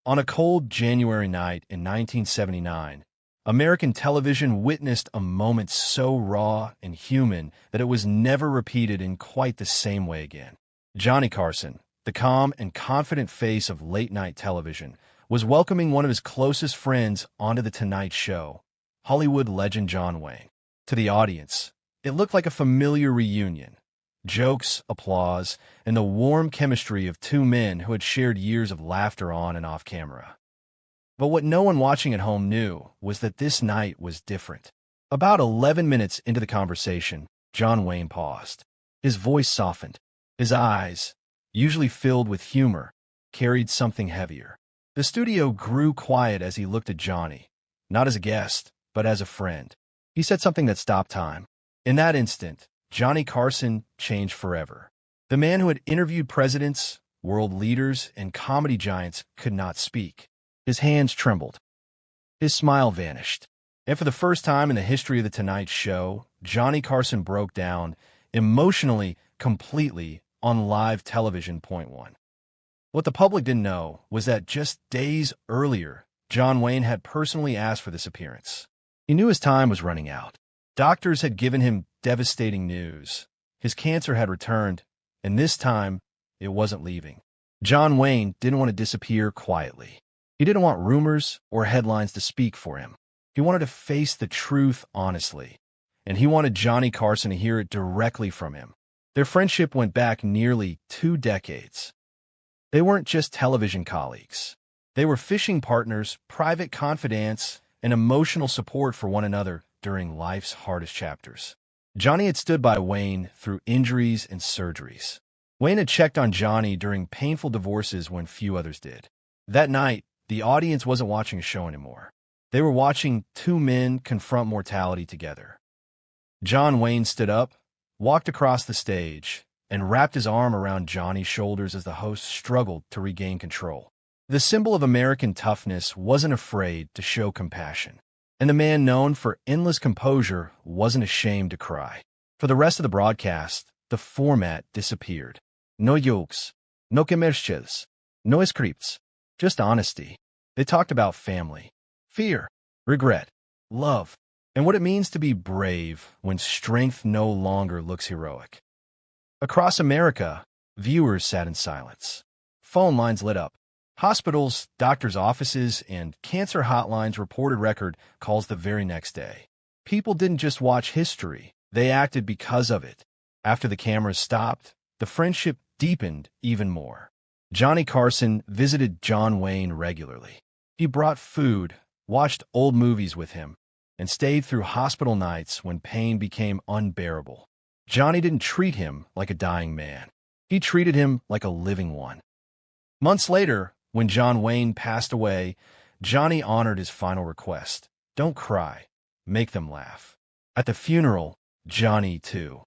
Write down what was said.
On a cold January night in 1979, American television witnessed a moment so raw and human that it was never repeated in quite the same way again. Johnny Carson, the calm and confident face of late-night television, was welcoming one of his closest friends onto The Tonight Show, Hollywood legend John Wayne. To the audience, it looked like a familiar reunion. Jokes, applause, and the warm chemistry of two men who had shared years of laughter on and off camera. But what no one watching at home knew was that this night was different. About 11 minutes into the conversation, John Wayne paused. His voice softened. His eyes, usually filled with humor, carried something heavier. The studio grew quiet as he looked at Johnny, not as a guest, but as a friend. He said something that stopped time. In that instant, Johnny Carson changed forever. The man who had interviewed presidents, world leaders, and comedy giants could not speak. His hands trembled. His smile vanished. And for the first time in the history of The Tonight Show, Johnny Carson broke down, emotionally, completely, on live television. Point one. What the public didn't know was that just days earlier, John Wayne had personally asked for this appearance. He knew his time was running out. Doctors had given him devastating news. His cancer had returned, and this time, it wasn't leaving. John Wayne didn't want to disappear quietly. He didn't want rumors or headlines to speak for him. He wanted to face the truth honestly, and he wanted Johnny Carson to hear it directly from him. Their friendship went back nearly 2 decades. They weren't just television colleagues. They were fishing partners, private confidants, and emotional support for one another during life's hardest chapters. Johnny had stood by Wayne through injuries and surgeries. Wayne had checked on Johnny during painful divorces when few others did. That night, the audience wasn't watching a show anymore. They were watching two men confront mortality together. John Wayne stood up, walked across the stage, and wrapped his arm around Johnny's shoulders as the host struggled to regain control. The symbol of American toughness wasn't afraid to show compassion, and the man known for endless composure wasn't ashamed to cry. For the rest of the broadcast, the format disappeared. No jokes, no commercials, no scripts, just honesty. They talked about family, fear, regret, love, and what it means to be brave when strength no longer looks heroic. Across America, viewers sat in silence. Phone lines lit up. Hospitals, doctors' offices, and cancer hotlines reported record calls the very next day. People didn't just watch history, they acted because of it. After the cameras stopped, the friendship deepened even more. Johnny Carson visited John Wayne regularly. He brought food, watched old movies with him, and stayed through hospital nights when pain became unbearable. Johnny didn't treat him like a dying man. He treated him like a living one. Months later, when John Wayne passed away, Johnny honored his final request. Don't cry. Make them laugh. At the funeral, Johnny, too,